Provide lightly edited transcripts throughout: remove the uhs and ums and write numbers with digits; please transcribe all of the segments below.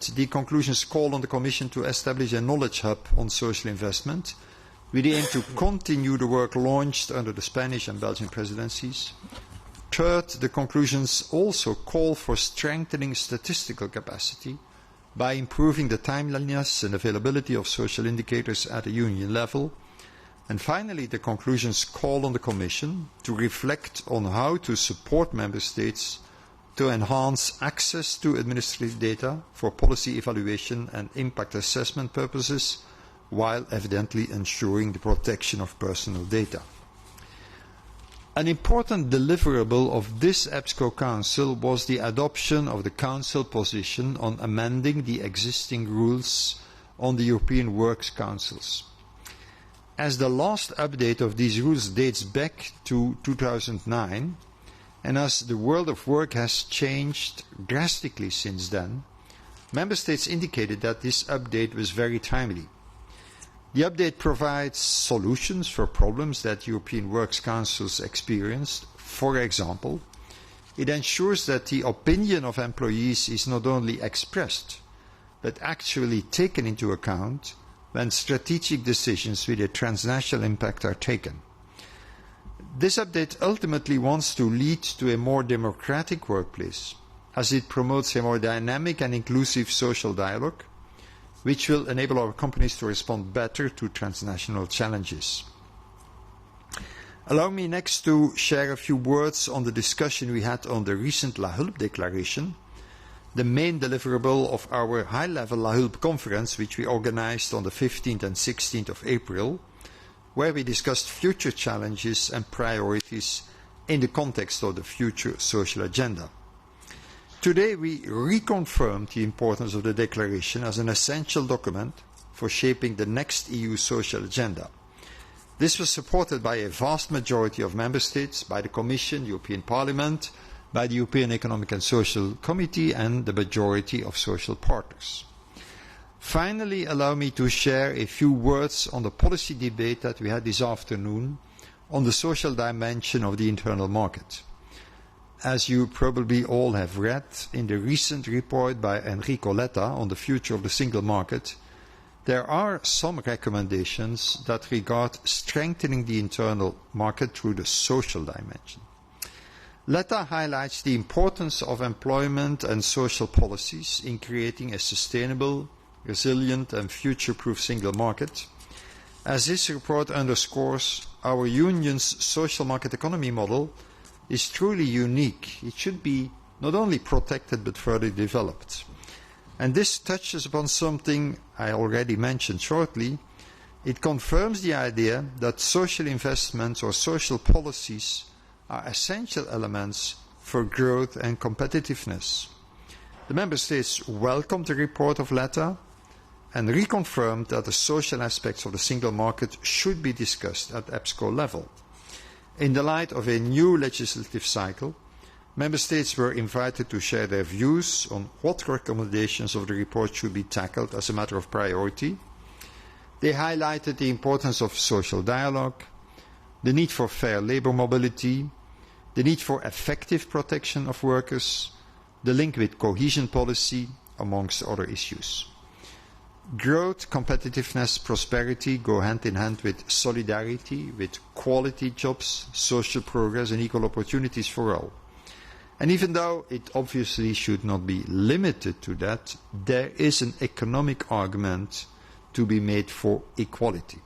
the conclusions call on the Commission to establish a knowledge hub on social investment with the aim to continue the work launched under the Spanish and Belgian presidencies. Third, the conclusions also call for strengthening statistical capacity by improving the timeliness and availability of social indicators at a union level. And finally, the conclusions call on the Commission to reflect on how to support Member States to enhance access to administrative data for policy evaluation and impact assessment purposes, while evidently ensuring the protection of personal data. An important deliverable of this EPSCO Council was the adoption of the Council position on amending the existing rules on the European Works Councils. As the last update of these rules dates back to 2009, and as the world of work has changed drastically since then, Member States indicated that this update was very timely. The update provides solutions for problems that European Works Councils experienced. For example, it ensures that the opinion of employees is not only expressed, but actually taken into account when strategic decisions with a transnational impact are taken. This update ultimately wants to lead to a more democratic workplace, as it promotes a more dynamic and inclusive social dialogue, which will enable our companies to respond better to transnational challenges. Allow me next to share a few words on the discussion we had on the recent La Hulp Declaration, the main deliverable of our high-level La Hulp conference, which we organized on the 15th and 16th of April, where we discussed future challenges and priorities in the context of the future social agenda. Today we reconfirmed the importance of the declaration as an essential document for shaping the next EU social agenda. This was supported by a vast majority of Member States, by the Commission, the European Parliament, by the European Economic and Social Committee and the majority of social partners. Finally, allow me to share a few words on the policy debate that we had this afternoon on the social dimension of the internal market. As you probably all have read in the recent report by Enrico Letta on the future of the single market, there are some recommendations that regard strengthening the internal market through the social dimension. Letta highlights the importance of employment and social policies in creating a sustainable, resilient and future-proof single market. As this report underscores, our union's social market economy model is truly unique. It should be not only protected but further developed. And this touches upon something I already mentioned shortly. It confirms the idea that social investments or social policies are essential elements for growth and competitiveness. The Member States welcomed the report of Letta and reconfirmed that the social aspects of the single market should be discussed at EPSCO level. In the light of a new legislative cycle, Member States were invited to share their views on what recommendations of the report should be tackled as a matter of priority. They highlighted the importance of social dialogue, the need for fair labour mobility, the need for effective protection of workers, the link with cohesion policy, amongst other issues. Growth, competitiveness, prosperity go hand in hand with solidarity, with quality jobs, social progress and equal opportunities for all. And even though it obviously should not be limited to that, there is an economic argument to be made for equality.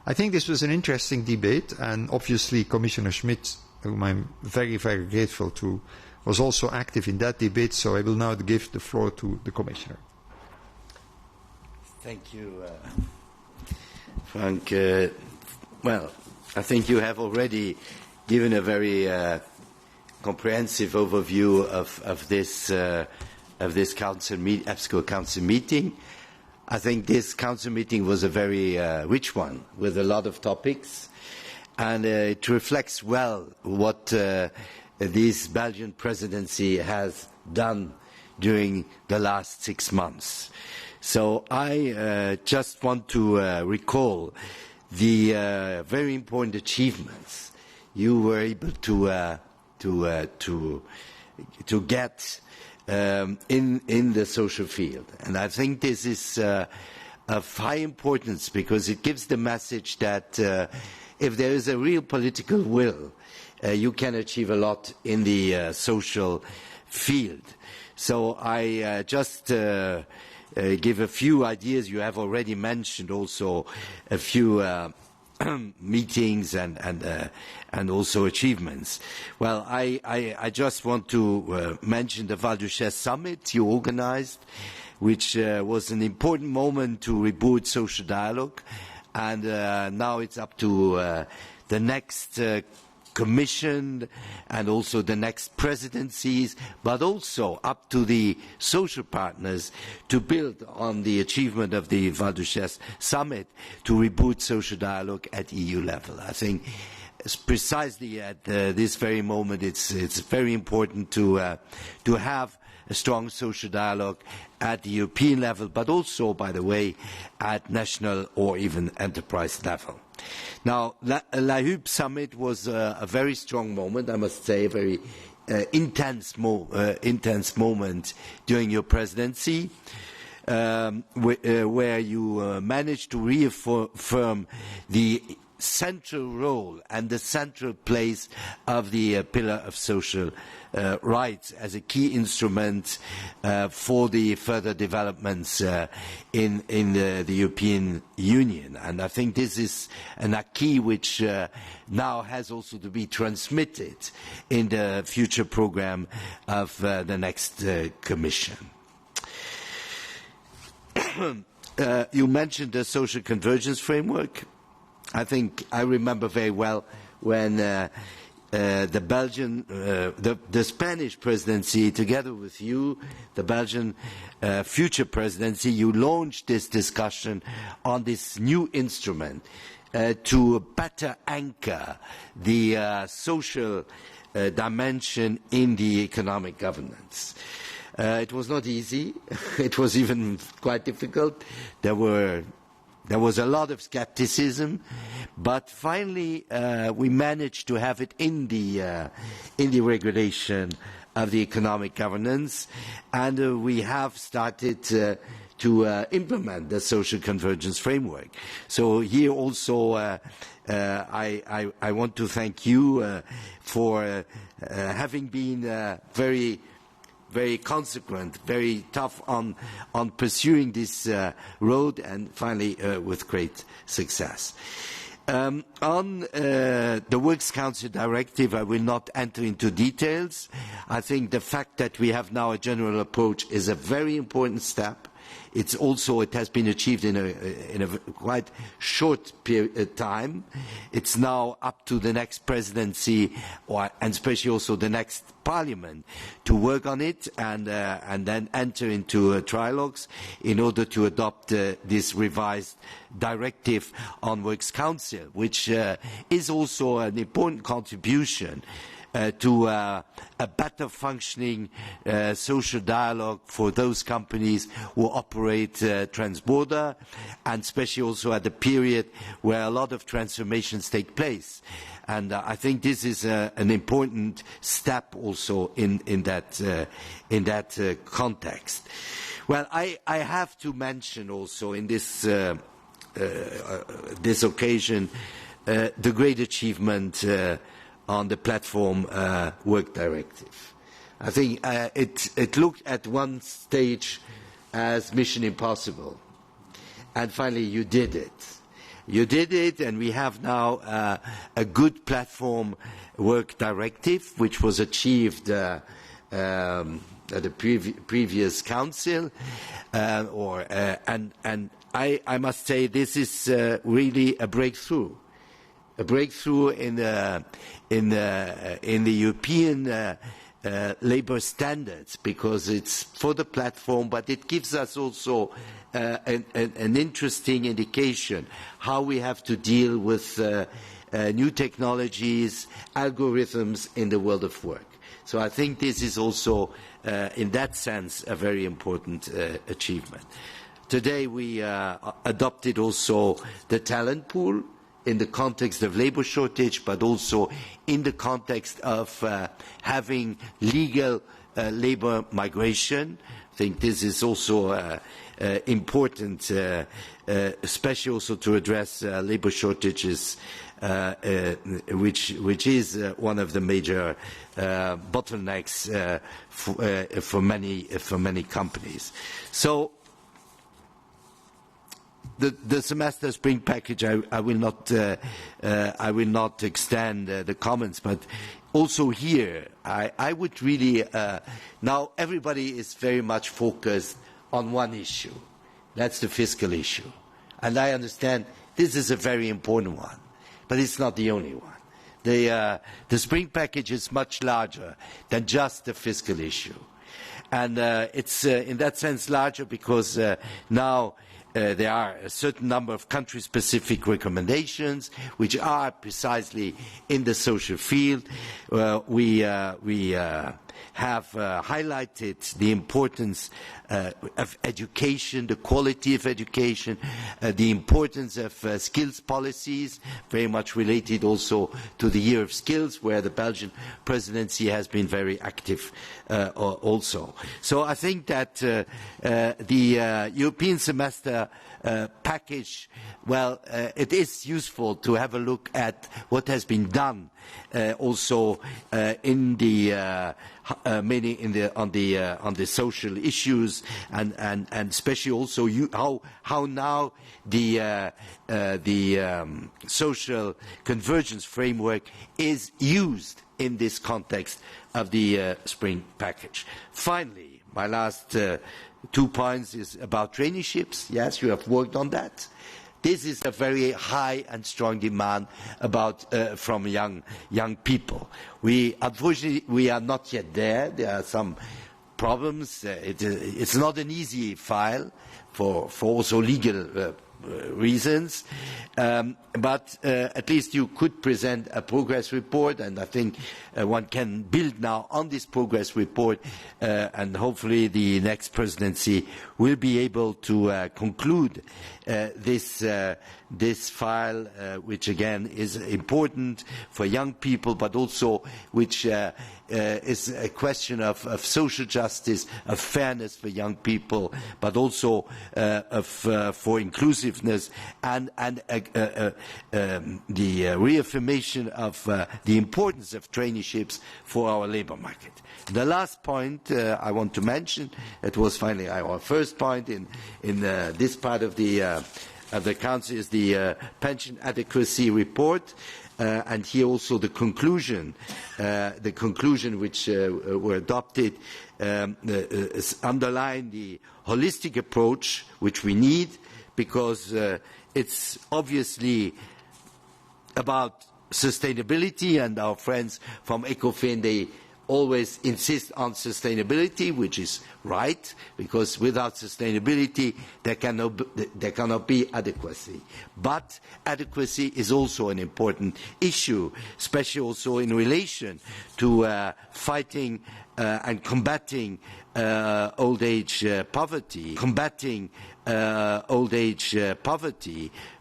I think this was an interesting debate, and obviously Commissioner Schmidt, whom I'm very, very grateful to, was also active in that debate, so I will now give the floor to the Commissioner. Thank you, Frank. Well, I think you have already given a very comprehensive overview of this EPSCO Council meeting. I think this Council meeting was a very rich one with a lot of topics, and it reflects well what this Belgian presidency has done during the last 6 months. So I just want to recall the very important achievements you were able to get in the social field. And I think this is of high importance because it gives the message that if there is a real political will, you can achieve a lot in the social field. So I just give a few ideas. You have already mentioned also a few meetings and also achievements. Well, I just want to mention the Val d'Uchaise summit you organized, which was an important moment to reboot social dialogue, and now it's up to the next Commission and also the next presidencies, but also up to the social partners to build on the achievement of the Val d'Uchaise summit to reboot social dialogue at EU level. I think precisely at this very moment it's very important to have a strong social dialogue at the European level, but also, by the way, at national or even enterprise level. Now, La Hub summit was a very strong moment, I must say, a very intense moment during your presidency, where you managed to reaffirm the central role and the central place of the pillar of social rights as a key instrument for the further developments in the European Union. And I think this is an acquis which now has also to be transmitted in the future program of the next Commission. You mentioned the social convergence framework. I think I remember very well when the Spanish presidency, together with you, the Belgian future presidency, you launched this discussion on this new instrument to better anchor the social dimension in the economic governance. It was not easy. It was even quite difficult. There was a lot of skepticism, but finally we managed to have it in the regulation of the economic governance, and we have started to implement the social convergence framework. So here also I want to thank you for having been very consequent, very tough on pursuing this road, and finally with great success. On the Works Council Directive, I will not enter into details. I think the fact that we have now a general approach is a very important step. It has been achieved in a quite short period time. It's now up to the next presidency, and especially also the next parliament, to work on it and then enter into trilogues in order to adopt this revised directive on Works Council, which is also an important contribution to a better functioning social dialogue for those companies who operate transborder, and especially also at the period where a lot of transformations take place. And I think this is an important step also in that context. Well, I have to mention also in this occasion the great achievement on the platform work directive. I think it looked at one stage as mission impossible, and finally you did it. You did it, and we have now a good platform work directive, which was achieved at the previous council, and I must say this is really a breakthrough. A breakthrough in the European labour standards, because it's for the platform, but it gives us also an interesting indication how we have to deal with new technologies, algorithms in the world of work. So I think this is also, in that sense, a very important achievement. Today we adopted also the talent pool, in the context of labour shortage, but also in the context of having legal labor migration. I think this is also important, especially also to address labor shortages, which is one of the major bottlenecks for many companies. So the semester spring package, I will not extend the comments, but also here I would really now everybody is very much focused on one issue. That's the fiscal issue. And I understand this is a very important one, but it's not the only one. The spring package is much larger than just the fiscal issue. And it's in that sense larger because now there are a certain number of country-specific recommendations which are precisely in the social field. We have highlighted the importance of education, the quality of education, the importance of skills policies, very much related also to the year of skills, where the Belgian presidency has been very active also. So I think that the European semester package, well, it is useful to have a look at what has been done also in the on the social issues and especially also how now the social convergence framework is used in this context of the spring package. Finally, my last 2 points is about traineeships. Yes, you have worked on that. This is a very high and strong demand from young people. Unfortunately, we are not yet there. There are some problems. It's not an easy file for also legal reasons, but at least you could present a progress report, and I think one can build now on this progress report, and hopefully the next presidency will be able to conclude this file, which again is important for young people, but also which is a question of social justice, of fairness for young people, but also for inclusiveness and the reaffirmation of the importance of traineeships for our labour market. The last point I want to mention, it was finally our first point in this part of the Council, is the pension adequacy report. And here also the conclusion which were adopted underline the holistic approach which we need, because it's obviously about sustainability, and our friends from ECOFIN, they always insist on sustainability, which is right, because without sustainability there cannot be adequacy. But adequacy is also an important issue, especially also in relation to fighting and combating old age poverty,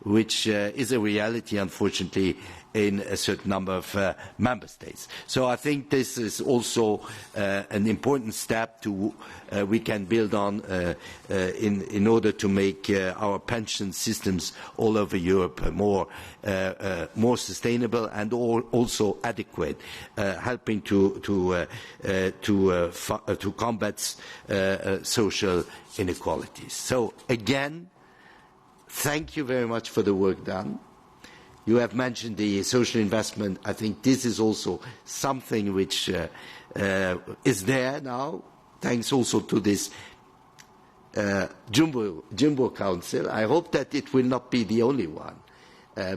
which is a reality, unfortunately, in a certain number of member states. So I think this is also an important step we can build on in order to make our pension systems all over Europe more sustainable and also adequate, helping to combat social inequalities. So again, thank you very much for the work done. You have mentioned the social investment. I think this is also something which is there now, thanks also to this Jumbo Council. I hope that it will not be the only one,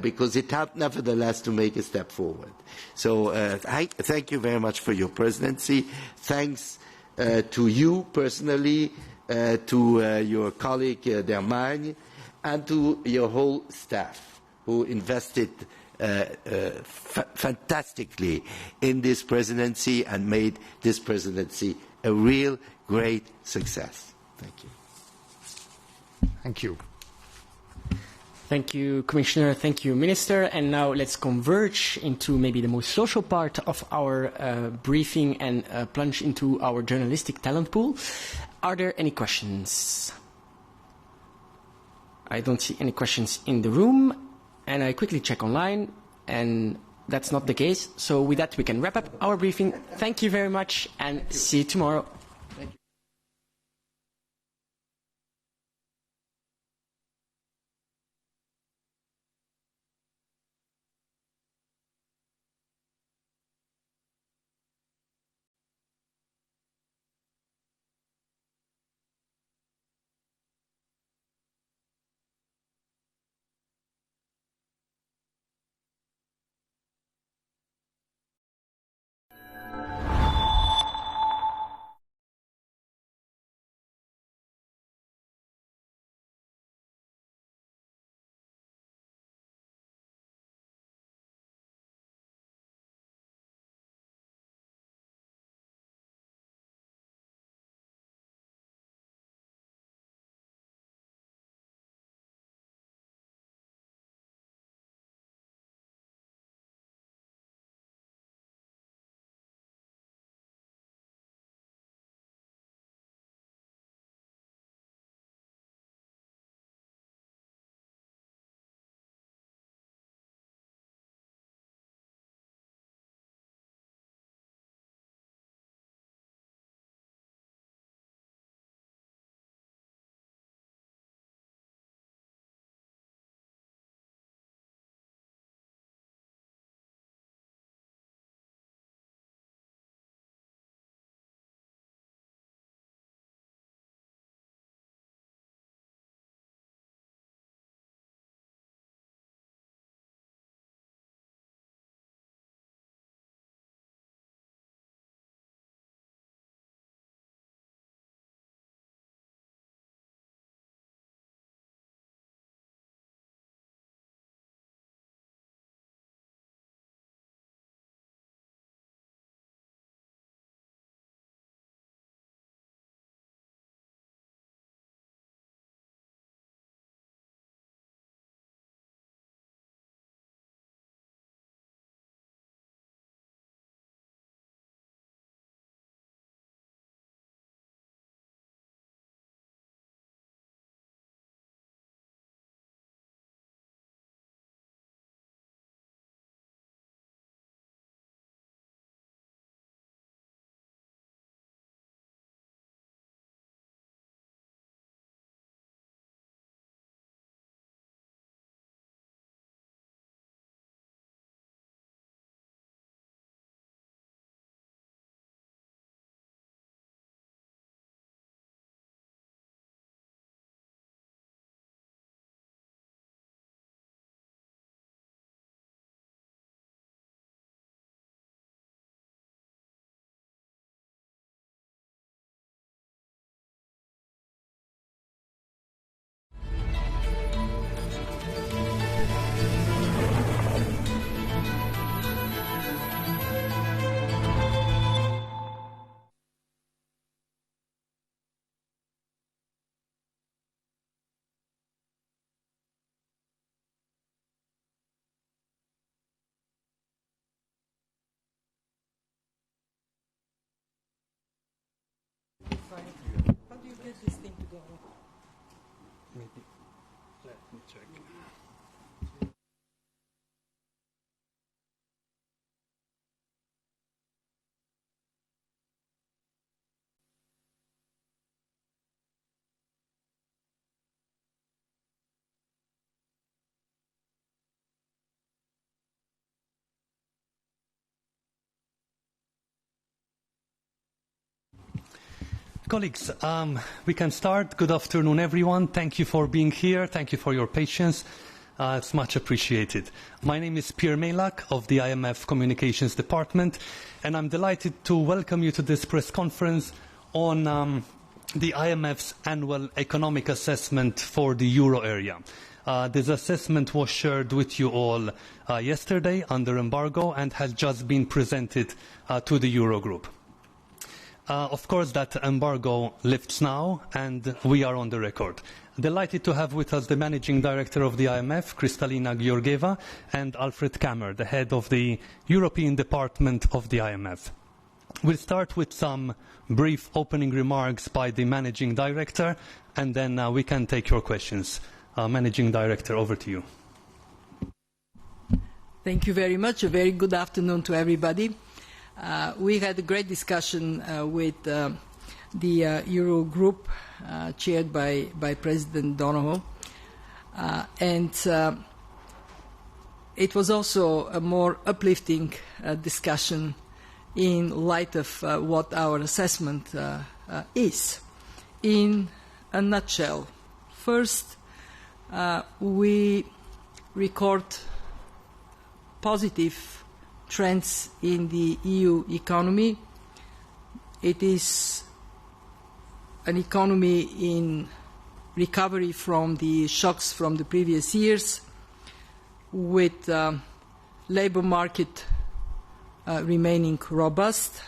because it helped nevertheless to make a step forward. So thank you very much for your presidency. Thanks to you personally, to your colleague Dermagne, and to your whole staff, who invested fantastically in this presidency and made this presidency a real great success. Thank you. Thank you. Thank you, Commissioner. Thank you, Minister. And now let's converge into maybe the most social part of our briefing and plunge into our journalistic talent pool. Are there any questions? I don't see any questions in the room. And I quickly check online, and that's not the case. So with that, we can wrap up our briefing. Thank you very much, and see you tomorrow. How do you get this thing to go? Maybe. Let me check. Colleagues, we can start. Good afternoon, everyone. Thank you for being here. Thank you for your patience. It's much appreciated. My name is Pierre Melak of the IMF Communications Department, and I'm delighted to welcome you to this press conference on the IMF's annual economic assessment for the euro area. This assessment was shared with you all yesterday under embargo and has just been presented to the Eurogroup. Of course, that embargo lifts now, and we are on the record. Delighted to have with us the Managing Director of the IMF, Kristalina Georgieva, and Alfred Kammer, the head of the European Department of the IMF. We'll start with some brief opening remarks by the Managing Director, and then we can take your questions. Managing Director, over to you. Thank you very much. A very good afternoon to everybody. We had a great discussion with the Eurogroup, chaired by President Donohoe, and it was also a more uplifting discussion in light of what our assessment is. In a nutshell, first, we record positive trends in the EU economy. It is an economy in recovery from the shocks from the previous years, with labour market remaining robust,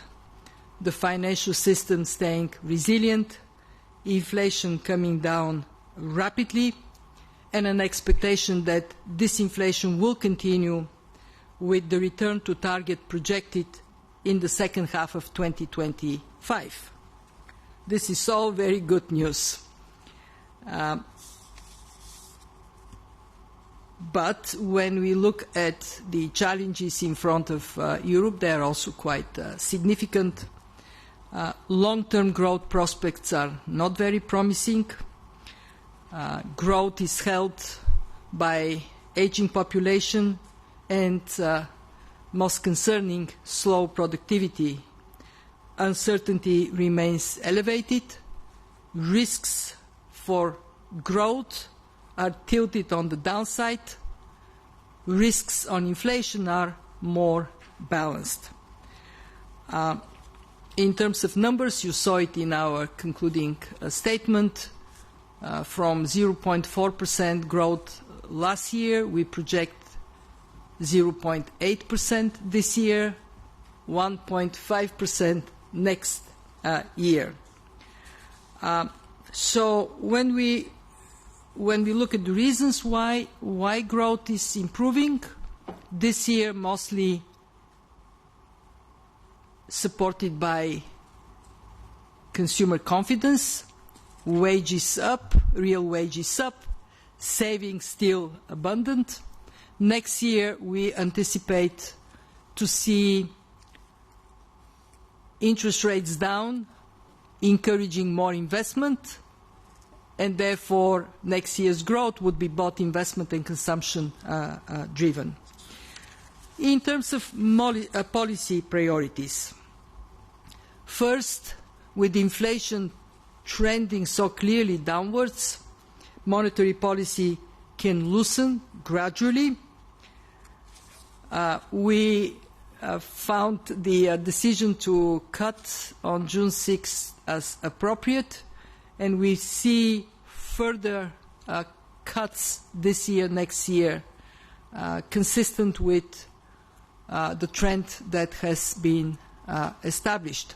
the financial system staying resilient, inflation coming down rapidly, and an expectation that this inflation will continue with the return to target projected in the second half of 2025. This is all very good news. But when we look at the challenges in front of Europe, they are also quite significant. Long-term growth prospects are not very promising. Growth is held by aging population and, most concerning, slow productivity. Uncertainty remains elevated. Risks for growth are tilted on the downside. Risks on inflation are more balanced. In terms of numbers, you saw it in our concluding statement. From 0.4% growth last year, we project 0.8% this year, 1.5% next year. So when we look at the reasons why growth is improving, this year mostly supported by consumer confidence, wages up, real wages up, savings still abundant. Next year we anticipate to see interest rates down, encouraging more investment, and therefore next year's growth would be both investment and consumption driven. In terms of policy priorities, first, with inflation trending so clearly downwards, monetary policy can loosen gradually. We found the decision to cut on June 6th as appropriate, and we see further cuts this year, next year, consistent with the trend that has been established.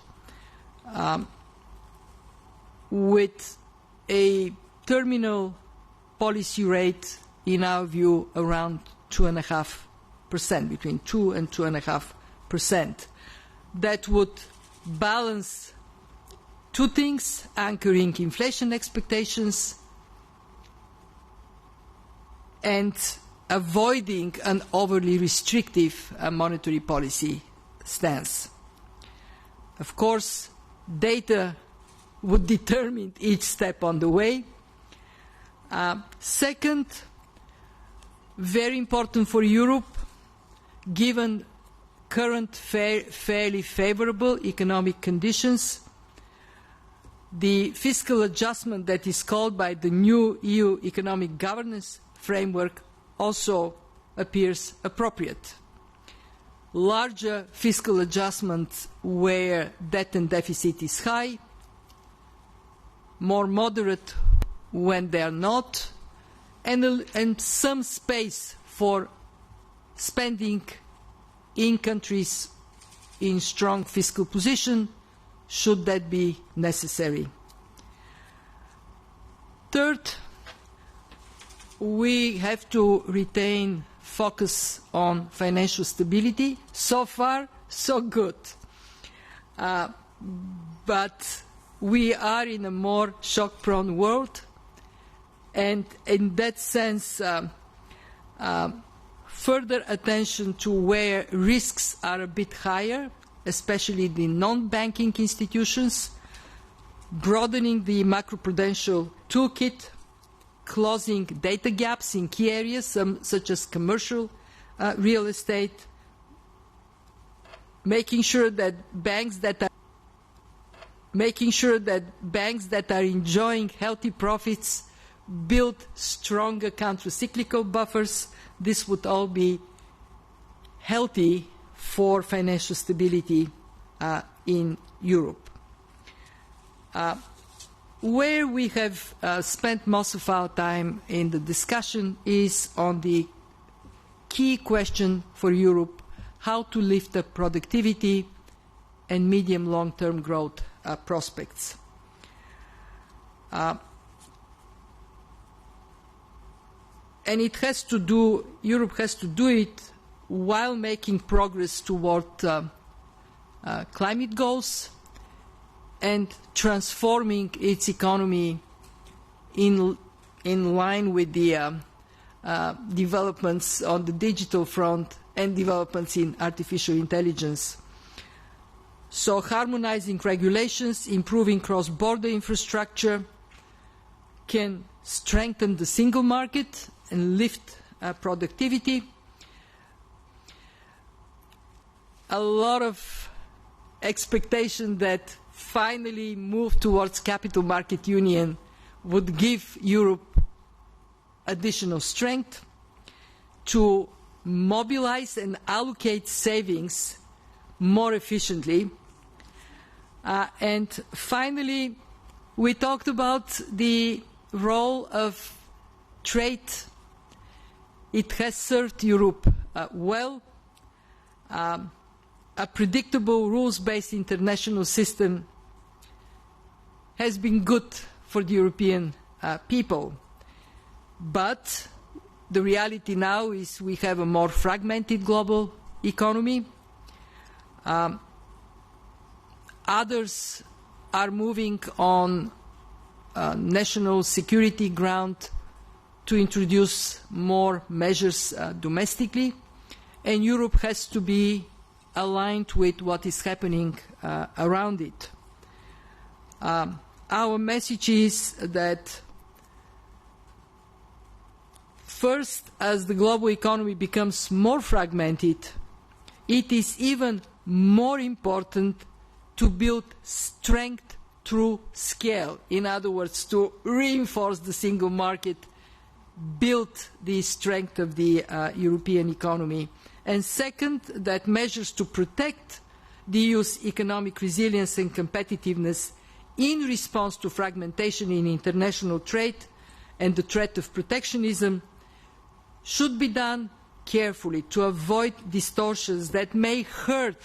With a terminal policy rate, in our view, around 2.5%, between 2 and 2.5%. That would balance two things: anchoring inflation expectations and avoiding an overly restrictive monetary policy stance. Of course, data would determine each step on the way. Second, very important for Europe, given current fairly favorable economic conditions, the fiscal adjustment that is called by the new EU economic governance framework also appears appropriate. Larger fiscal adjustments where debt and deficit is high, more moderate when they are not, and some space for spending in countries in strong fiscal position should that be necessary. Third, we have to retain focus on financial stability. So far, so good. But we are in a more shock-prone world, and in that sense, further attention to where risks are a bit higher, especially the non-banking institutions, broadening the macroprudential toolkit, closing data gaps in key areas such as commercial real estate, making sure that banks that are enjoying healthy profits build stronger counter-cyclical buffers. This would all be healthy for financial stability in Europe. Where we have spent most of our time in the discussion is on the key question for Europe: how to lift up productivity and medium long-term growth prospects. And Europe has to do it while making progress toward climate goals and transforming its economy in line with the developments on the digital front and developments in artificial intelligence. So harmonizing regulations, improving cross-border infrastructure can strengthen the single market and lift productivity. A lot of expectation that finally move towards capital market union would give Europe additional strength to mobilize and allocate savings more efficiently. And finally, we talked about the role of trade. It has served Europe well. A predictable rules-based international system has been good for the European people. But the reality now is we have a more fragmented global economy. Others are moving on national security ground to introduce more measures domestically, and Europe has to be aligned with what is happening around it. Our message is that first, as the global economy becomes more fragmented, it is even more important to build strength through scale. In other words, to reinforce the single market, build the strength of the European economy. And second, that measures to protect the EU's economic resilience and competitiveness in response to fragmentation in international trade and the threat of protectionism should be done carefully to avoid distortions that may hurt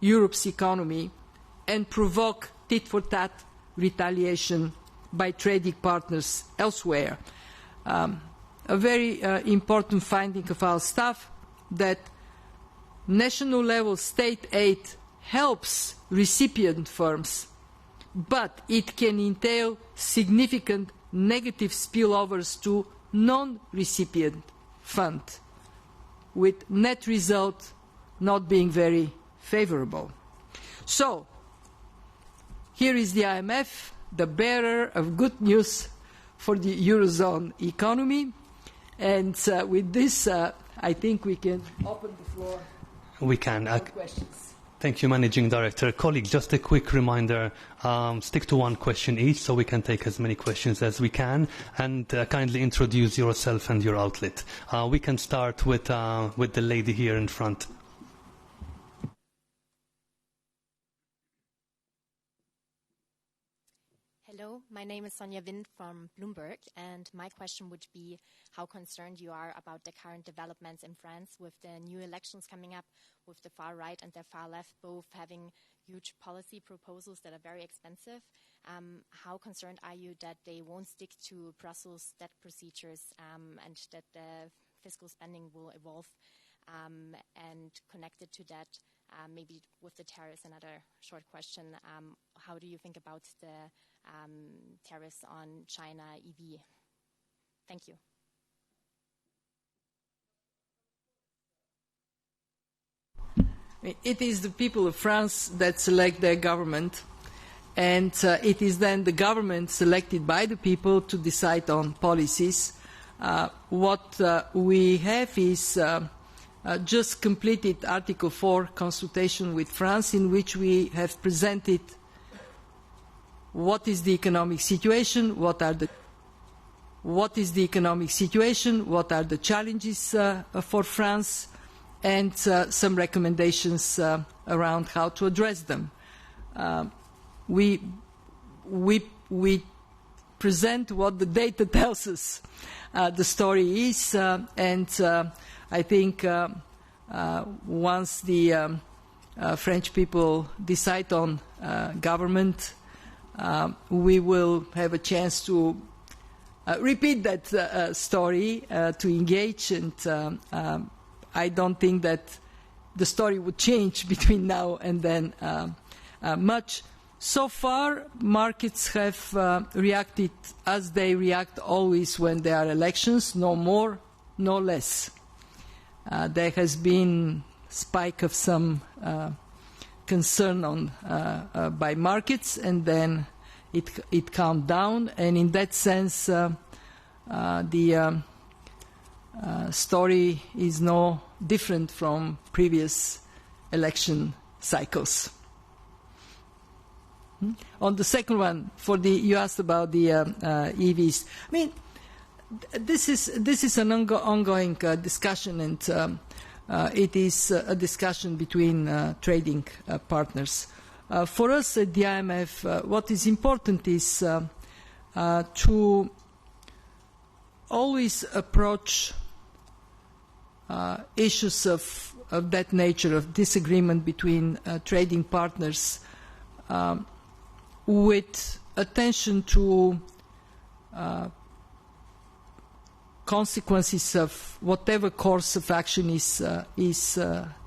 Europe's economy and provoke tit-for-tat retaliation by trading partners elsewhere. A very important finding of our staff that national level state aid helps recipient firms, but it can entail significant negative spillovers to non-recipient funds, with net result not being very favorable. So, here is the IMF, the bearer of good news for the Eurozone economy. And with this, I think we can open the floor. We can. For questions. Thank you, Managing Director. Colleagues, just a quick reminder, stick to one question each so we can take as many questions as we can, and kindly introduce yourself and your outlet. We can start with the lady here in front. Hello, My name is Sonja Wind from Bloomberg, and my question would be how concerned you are about the current developments in France with the new elections coming up, with the far right and the far left both having huge policy proposals that are very expensive. How concerned are you that they won't stick to Brussels debt procedures and that the fiscal spending will evolve? And connected to that, maybe with the tariffs, another short question, how do you think about the tariffs on China EV? Thank you. It is the people of France that select their government, and it is then the government selected by the people to decide on policies. What we have is just completed Article 4 consultation with France, in which we have presented what is the economic situation, what is the economic situation, what are the challenges for France, and some recommendations around how to address them. We present what the data tells us the story is, and I think once the French people decide on government, we will have a chance to repeat that story, to engage, and I don't think that the story would change between now and then much. So far, markets have reacted as they react always when there are elections, no more, no less. There has been a spike of some concern by markets, and then it calmed down, and in that sense the story is no different from previous election cycles. On the second one, you asked about the EVs. I mean, this is an ongoing discussion, and it is a discussion between trading partners. For us at the IMF, what is important is to always approach issues of that nature, of disagreement between trading partners, with attention to consequences of whatever course of action is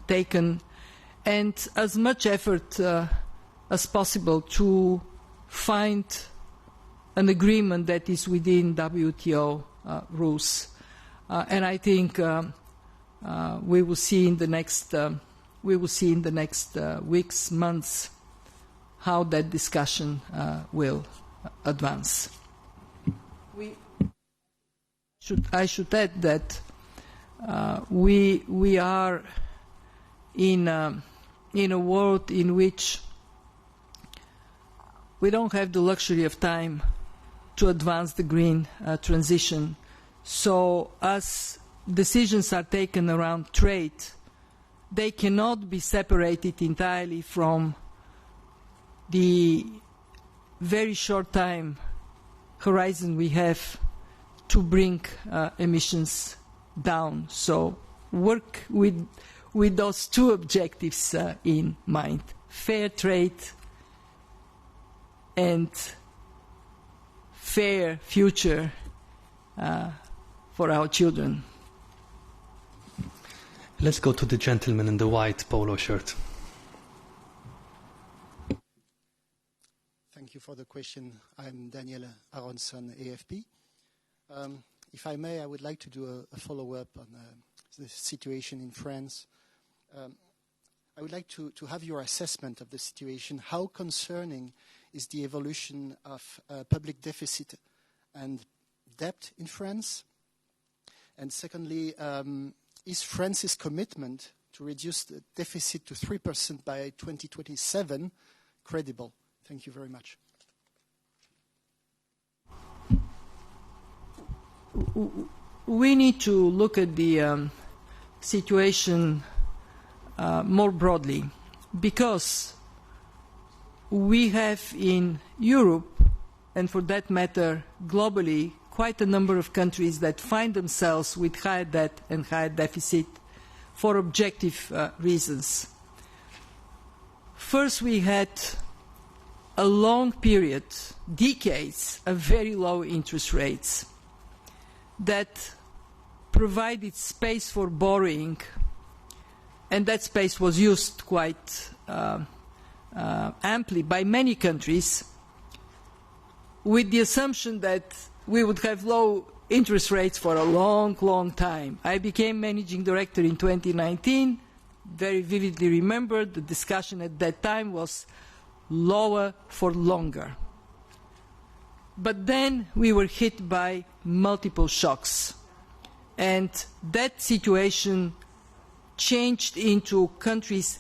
taken, and as much effort as possible to find an agreement that is within WTO rules. And I think we will see in the next weeks, months, how that discussion will advance. I should add that we are in a world in which we don't have the luxury of time to advance the green transition. So as decisions are taken around trade, they cannot be separated entirely from the very short time horizon we have to bring emissions down. So work with those two objectives in mind: fair trade and fair future for our children. Let's go to the gentleman in the white polo shirt. Thank you for the question. I'm Daniel Aronson, AFP. If I may, I would like to do a follow-up on the situation in France. I would like to have your assessment of the situation. How concerning is the evolution of public deficit and debt in France? And secondly, is France's commitment to reduce the deficit to 3% by 2027 credible? Thank you very much. We need to look at the situation more broadly, because we have in Europe and for that matter, globally, quite a number of countries that find themselves with higher debt and higher deficit for objective reasons. First, we had a long period, decades, of very low interest rates that provided space for borrowing, and that space was used quite amply by many countries, with the assumption that we would have low interest rates for a long, long time. I became managing director in 2019. Very vividly remember the discussion at that time was lower for longer. But then we were hit by multiple shocks. And that situation changed into countries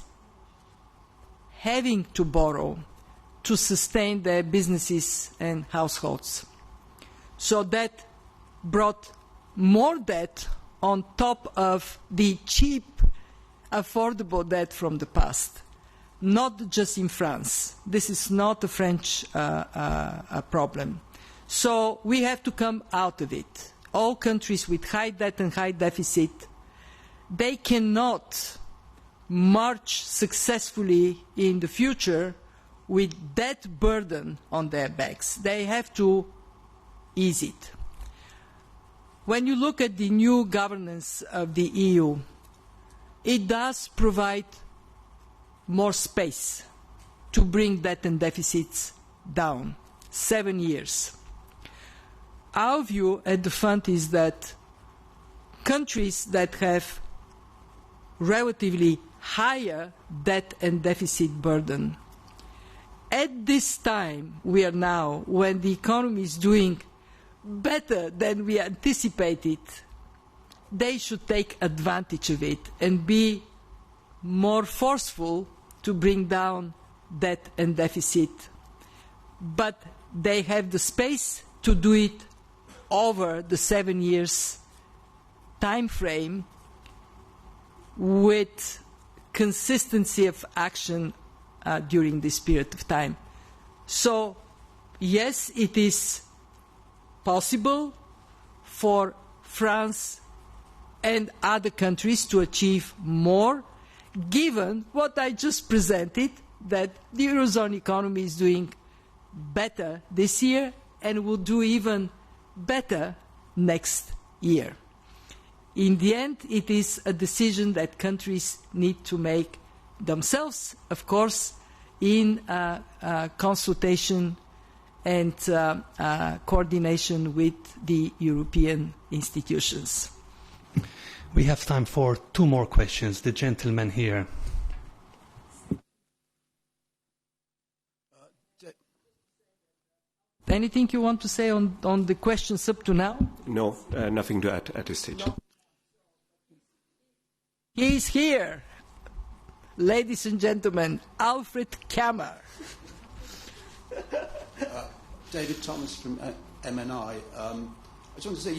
having to borrow to sustain their businesses and households. So that brought more debt on top of the cheap, affordable debt from the past. Not just in France. This is not a French problem. So we have to come out of it. All countries with high debt and high deficit, they cannot march successfully in the future with that burden on their backs. They have to ease it. When you look at the new governance of the EU, it does provide more space to bring debt and deficits down. 7 years. Our view at the fund is that countries that have relatively higher debt and deficit burden, at this time we are now, when the economy is doing better than we anticipated, they should take advantage of it and be more forceful to bring down debt and deficit. But they have the space to do it over the 7 years time frame with consistency of action during this period of time. So, yes, it is possible for France and other countries to achieve more, given what I just presented, that the Eurozone economy is doing better this year and will do even better next year. In the end, it is a decision that countries need to make themselves, of course, in consultation and coordination with the European institutions. We have time for 2 more questions. The gentleman here. Anything you want to say on the questions up to now? No, nothing to add at this stage. No. He is here. Ladies and gentlemen, Alfred Kammer. David Thomas from MNI. I just want to say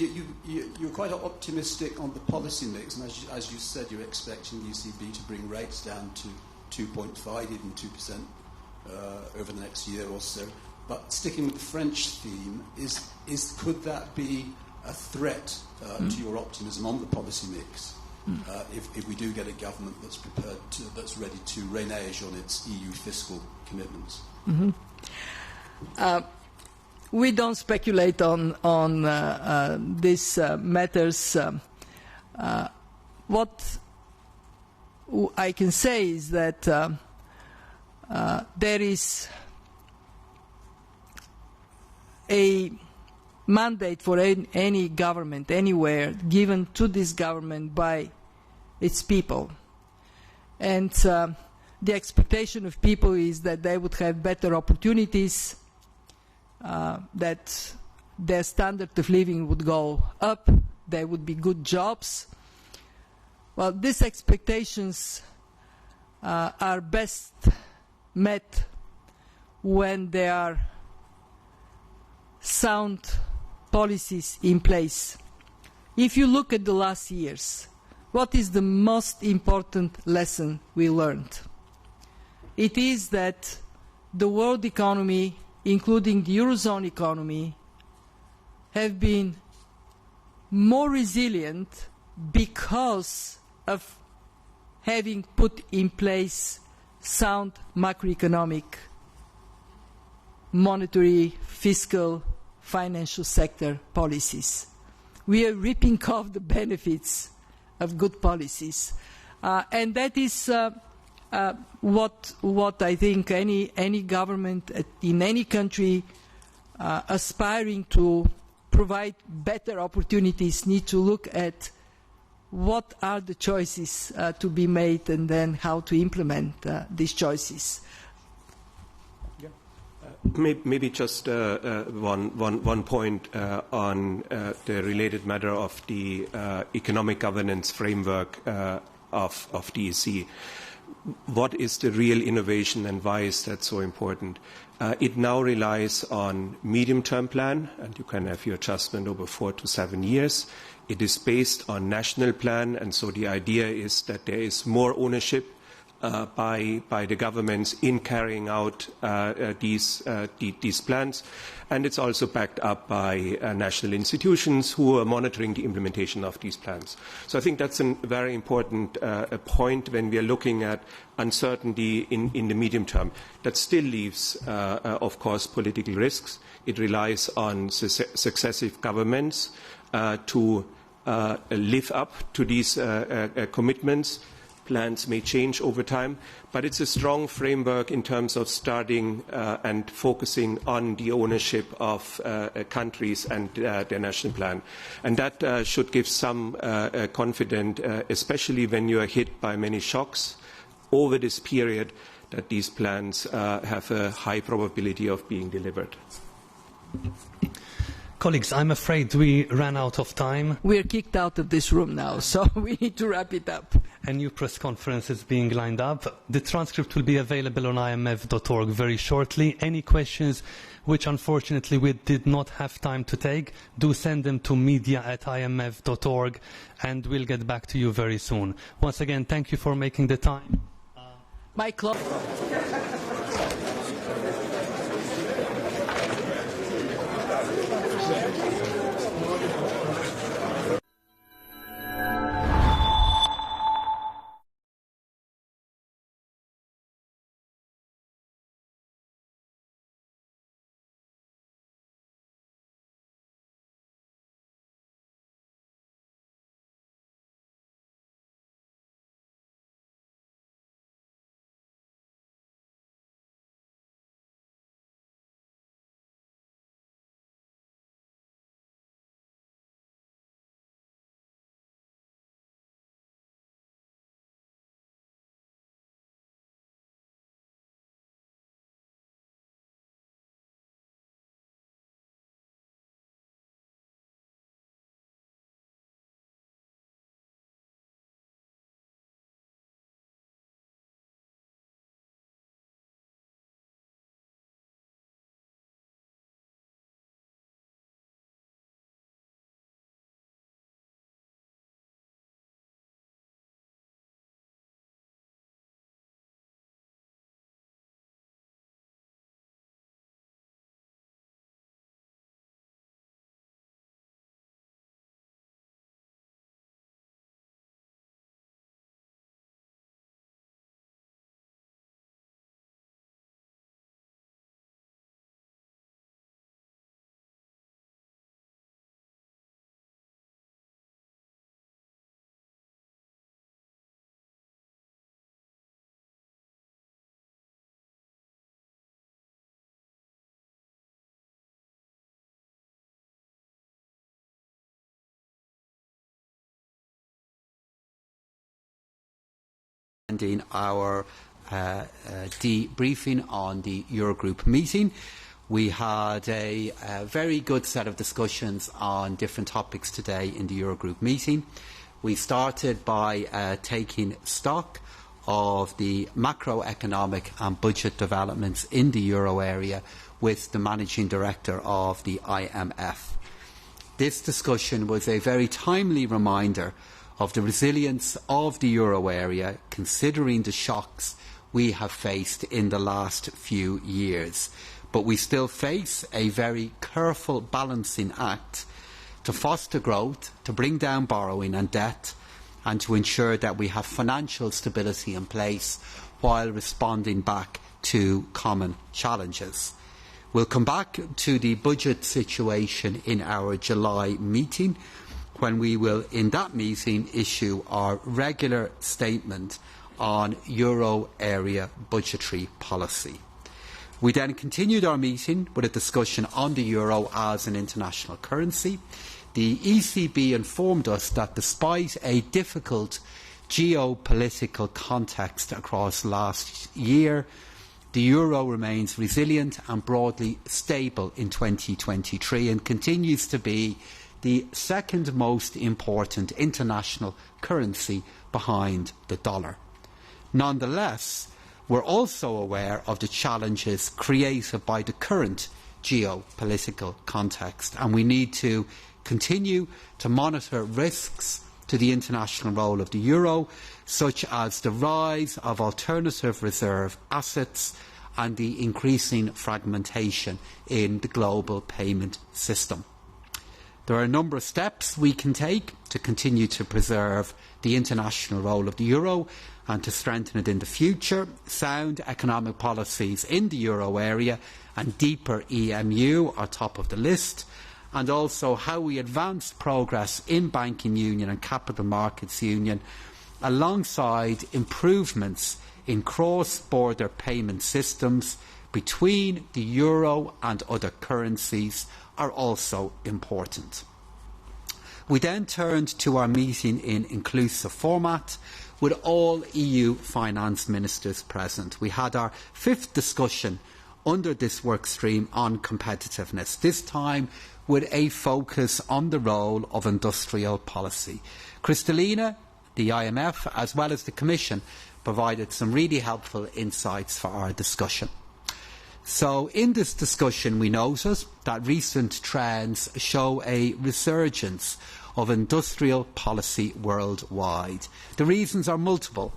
you're quite optimistic on the policy mix, and as you said, you're expecting the ECB to bring rates down to 2.5, even 2% over the next year or so. But sticking with the French theme, could that be a threat to your optimism on the policy mix? If we do get a government that's that's ready to renege on its EU fiscal commitments. We don't speculate on these matters. What I can say is that there is a mandate for any government anywhere given to this government by its people. And the expectation of people is that they would have better opportunities, that their standard of living would go up, there would be good jobs. Well, these expectations are best met when there are sound policies in place. If you look at the last years, what is the most important lesson we learned? It is that the world economy including the Eurozone economy, have been more resilient because of having put in place sound macroeconomic, monetary, fiscal, financial sector policies. We are reaping off the benefits of good policies. And that is what I think any government in any country aspiring to provide better opportunities need to look at what are the choices to be made and then how to implement these choices. Maybe just one point on the related matter of the economic governance framework of DEC. What is the real innovation and why is that so important? It now relies on medium-term plan, and you can have your adjustment over 4 to 7 years. It is based on national plan, and so the idea is that there is more ownership by the governments in carrying out these plans, and it's also backed up by national institutions who are monitoring the implementation of these plans. So I think that's a very important point when we are looking at uncertainty in the medium term. That still leaves, of course, political risks. It relies on successive governments to live up to these commitments. Plans may change over time, but it's a strong framework in terms of starting and focusing on the ownership of countries and their national plan. And that should give some confidence, especially when you are hit by many shocks over this period, that these plans have a high probability of being delivered. Colleagues, I'm afraid we ran out of time. We're kicked out of this room now, so we need to wrap it up. A new press conference is being lined up. The transcript will be available on imf.org very shortly. Any questions which unfortunately we did not have time to take, do send them to media@imf.org and we'll get back to you very soon. Once again, thank you for making the time. My clock. In our debriefing on the Eurogroup meeting. We had a very good set of discussions on different topics today in the Eurogroup meeting. We started by taking stock of the macroeconomic and budget developments in the euro area with the Managing Director of the IMF. This discussion was a very timely reminder of the resilience of the euro area, considering the shocks we have faced in the last few years. but we still face a very careful balancing act to foster growth, to bring down borrowing and debt, and to ensure that we have financial stability in place while responding back to common challenges. We'll come back to the budget situation in our July meeting, when we will, in that meeting, issue our regular statement on euro area budgetary policy. We then continued our meeting with a discussion on the euro as an international currency. The ECB informed us that despite a difficult geopolitical context across last year, the euro remains resilient and broadly stable in 2023 and continues to be the second most important international currency behind the dollar. Nonetheless, we're also aware of the challenges created by the current geopolitical context, and we need to continue to monitor risks to the international role of the euro, such as the rise of alternative reserve assets and the increasing fragmentation in the global payment system. There are a number of steps we can take to continue to preserve the international role of the euro and to strengthen it in the future. Sound economic policies in the euro area and deeper EMU are top of the list, and also how we advance progress in banking union and capital markets union alongside improvements in cross-border payment systems between the euro and other currencies are also important. We then turned to our meeting in inclusive format with all EU finance ministers present. We had our fifth discussion under this work stream on competitiveness, this time with a focus on the role of industrial policy. Kristalina, the IMF, as well as the Commission, provided some really helpful insights for our discussion. So in this discussion we noted that recent trends show a resurgence of industrial policy worldwide. The reasons are multiple.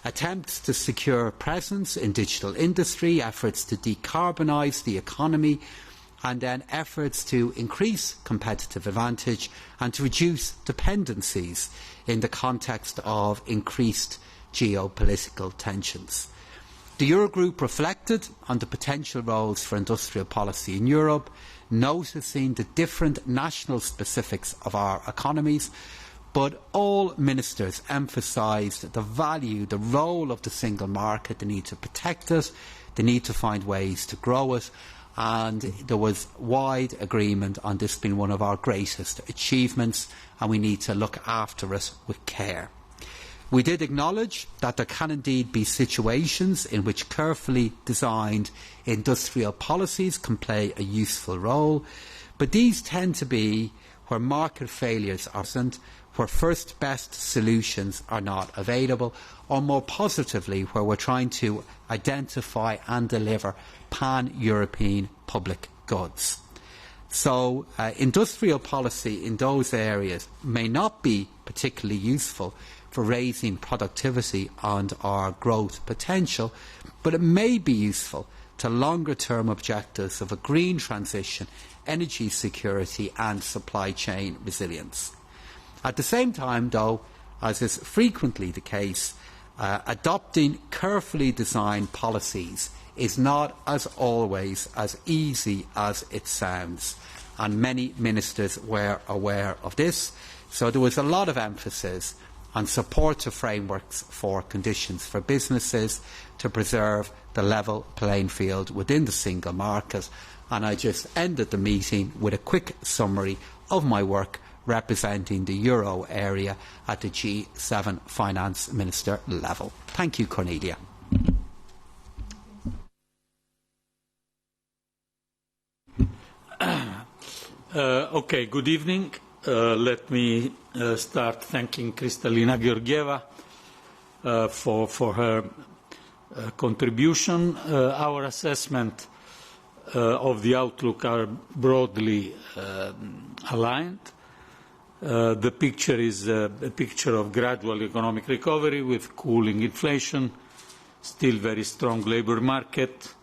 Attempts to secure presence in digital industry, efforts to decarbonise the economy, and then efforts to increase competitive advantage and to reduce dependencies in the context of increased geopolitical tensions. The Eurogroup reflected on the potential roles for industrial policy in Europe, noticing the different national specifics of our economies, but all ministers emphasised the value, the role of the single market, the need to protect it, the need to find ways to grow it, and there was wide agreement on this being one of our greatest achievements, and we need to look after it with care. We did acknowledge that there can indeed be situations in which carefully designed industrial policies can play a useful role, but these tend to be where market failures are present, where first best solutions are not available, or more positively where we're trying to identify and deliver pan-European public goods. So industrial policy in those areas may not be particularly useful for raising productivity and our growth potential, but it may be useful to longer-term objectives of a green transition, energy security and supply chain resilience. At the same time, though, as is frequently the case, adopting carefully designed policies is not, as always, as easy as it sounds, and many ministers were aware of this. So there was a lot of emphasis on supportive frameworks for conditions for businesses to preserve the level playing field within the single market. And I just ended the meeting with a quick summary of my work representing the euro area at the G7 finance minister level. Thank you, Cornelia. Okay, good evening. Let me start thanking Kristalina Georgieva for her contribution. Our assessment of the outlook are broadly aligned. The picture is a picture of gradual economic recovery with cooling inflation, still very strong labour market,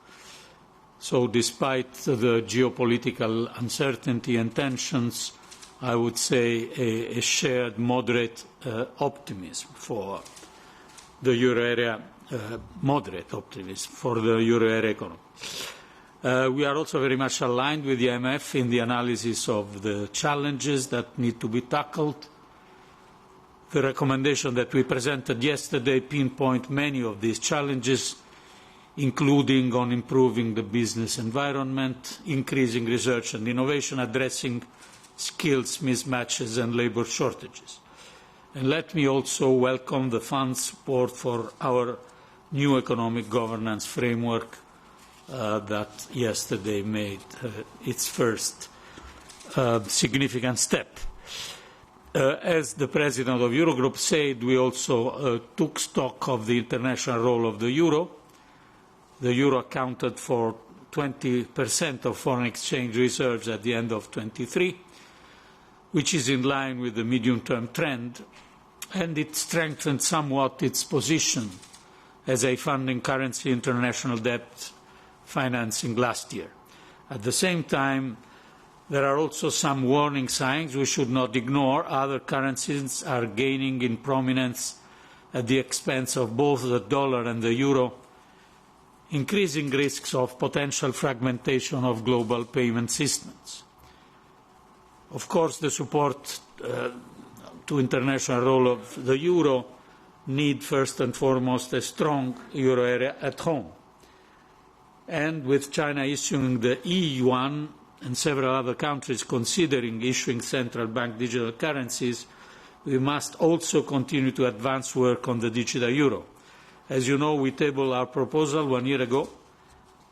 So despite the geopolitical uncertainty and tensions, I would say a shared moderate optimism for the euro area, moderate optimism for the euro area economy. We are also very much aligned with the IMF in the analysis of the challenges that need to be tackled. The recommendation that we presented yesterday pinpoint many of these challenges, including on improving the business environment, increasing research and innovation, addressing skills mismatches and labour shortages. And let me also welcome the fund's support for our new economic governance framework that yesterday made its first significant step. As the President of Eurogroup said, we also took stock of the international role of the euro. The euro accounted for 20% of foreign exchange reserves at the end of 23, which is in line with the medium-term trend, and it strengthened somewhat its position as a funding currency international debt financing last year. At the same time, there are also some warning signs we should not ignore. Other currencies are gaining in prominence at the expense of both the dollar and the euro, increasing risks of potential fragmentation of global payment systems. Of course, the support to international role of the euro need first and foremost a strong euro area at home. And with China issuing the E-yuan and several other countries considering issuing central bank digital currencies, we must also continue to advance work on the digital euro. As you know, we tabled our proposal 1 year ago,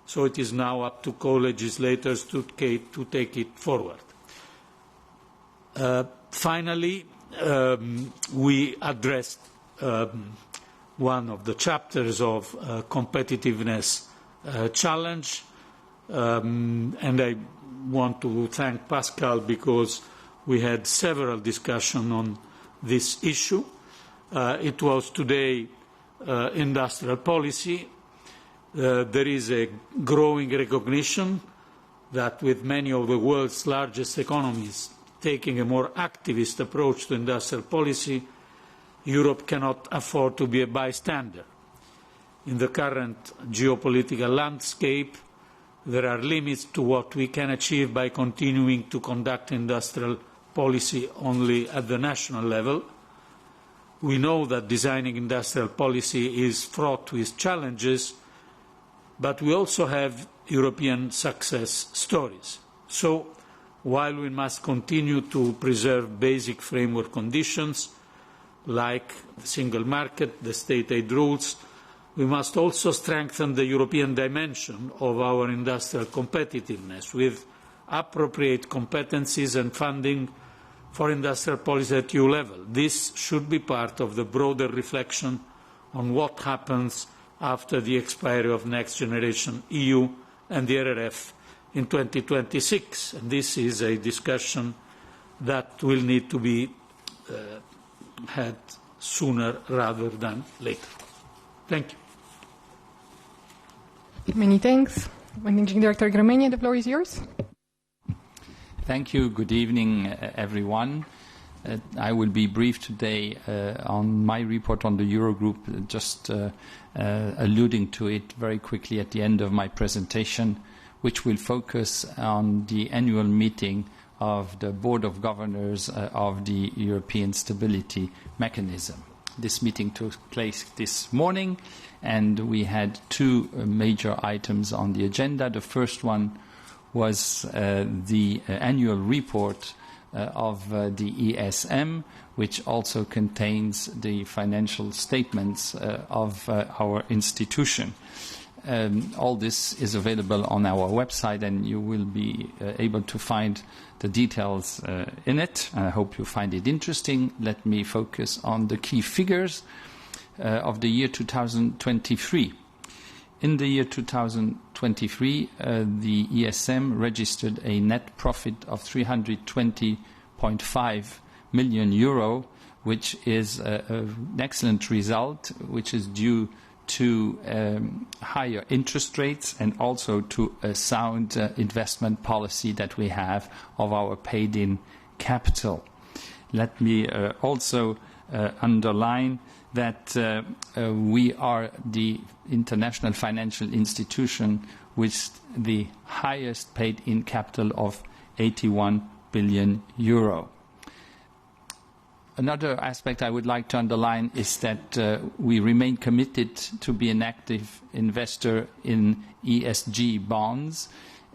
so it is now up to co-legislators to take it forward. Finally, we addressed one of the chapters of competitiveness challenge, and I want to thank Pascal because we had several discussions on this issue. It was today industrial policy. There is a growing recognition that with many of the world's largest economies taking a more activist approach to industrial policy, Europe cannot afford to be a bystander. In the current geopolitical landscape, there are limits to what we can achieve by continuing to conduct industrial policy only at the national level. We know that designing industrial policy is fraught with challenges, but we also have European success stories. So, while we must continue to preserve basic framework conditions like the single market, the state aid rules, we must also strengthen the European dimension of our industrial competitiveness with appropriate competencies and funding for industrial policy at EU level. This should be part of the broader reflection on what happens after the expiry of Next Generation EU and the RRF in 2026. And this is a discussion that will need to be had sooner rather than later. Thank you. Many thanks. Managing Director Gromenia, the floor is yours. Thank you. Good evening, everyone. I will be brief today on my report on the Eurogroup, just alluding to it very quickly at the end of my presentation, which will focus on the annual meeting of the Board of Governors of the European Stability Mechanism. This meeting took place this morning, and we had two major items on the agenda. The first one was the annual report of the ESM, which also contains the financial statements of our institution. All this is available on our website, and you will be able to find the details in it. I hope you find it interesting. Let me focus on the key figures of the year 2023. In the year 2023, the ESM registered a net profit of 320.5 million euro, which is an excellent result, which is due to higher interest rates and also to a sound investment policy that we have of our paid-in capital. Let me also underline that we are the international financial institution with the highest paid-in capital of 81 billion euro. Another aspect I would like to underline is that we remain committed to be an active investor in ESG bonds.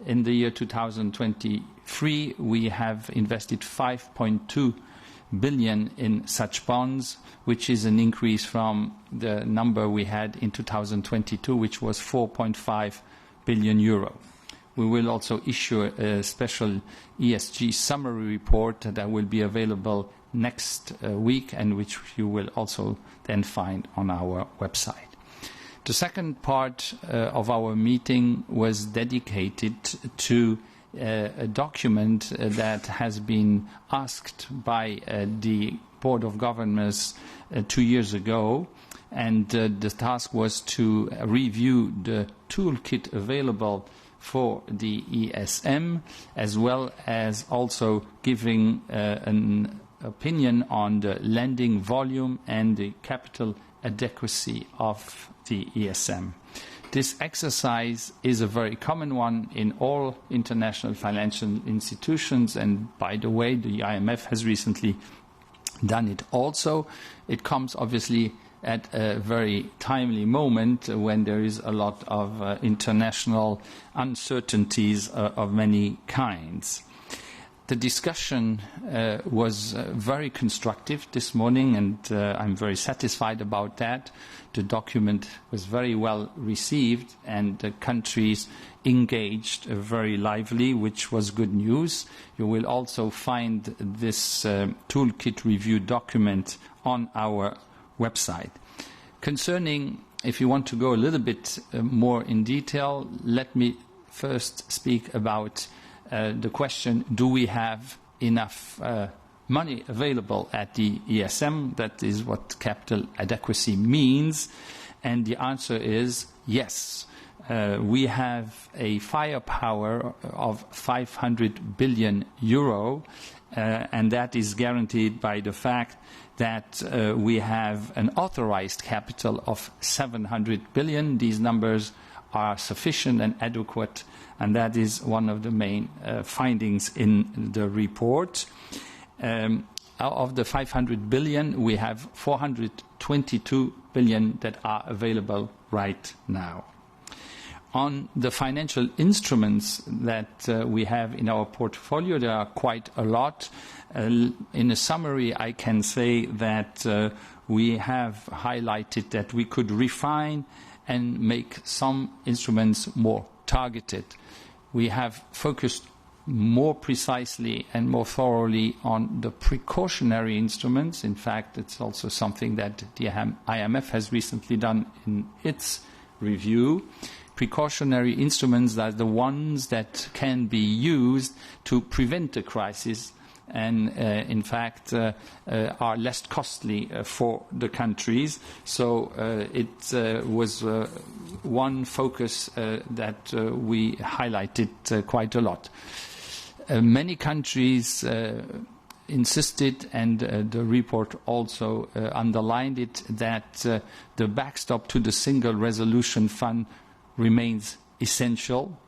In the year 2023, we have invested 5.2 billion in such bonds, which is an increase from the number we had in 2022, which was 4.5 billion euro. We will also issue a special ESG summary report that will be available next week and which you will also then find on our website. The second part of our meeting was dedicated to a document that has been asked by the Board of Governors 2 years ago, and the task was to review the toolkit available for the ESM, as well as also giving an opinion on the lending volume and the capital adequacy of the ESM. This exercise is a very common one in all international financial institutions, and by the way, the IMF has recently done it also. It comes obviously at a very timely moment when there is a lot of international uncertainties of many kinds. The discussion was very constructive this morning, and I'm very satisfied about that. The document was very well received, and the countries engaged very lively, which was good news. You will also find this toolkit review document on our website. Concerning, if you want to go a little bit more in detail, let me first speak about the question, do we have enough money available at the ESM? That is what capital adequacy means. And the answer is yes. We have a firepower of 500 billion euro, and that is guaranteed by the fact that we have an authorized capital of 700 billion. These numbers are sufficient and adequate, and that is one of the main findings in the report. Of the 500 billion, we have 422 billion that are available right now. On the financial instruments that we have in our portfolio, there are quite a lot. In a summary, I can say that we have highlighted that we could refine and make some instruments more targeted. We have focused more precisely and more thoroughly on the precautionary instruments. In fact, it's also something that the IMF has recently done in its review. Precautionary instruments are the ones that can be used to prevent a crisis and, in fact, are less costly for the countries. So it was one focus that we highlighted quite a lot. Many countries insisted, and the report also underlined it, that the backstop to the Single Resolution Fund remains essential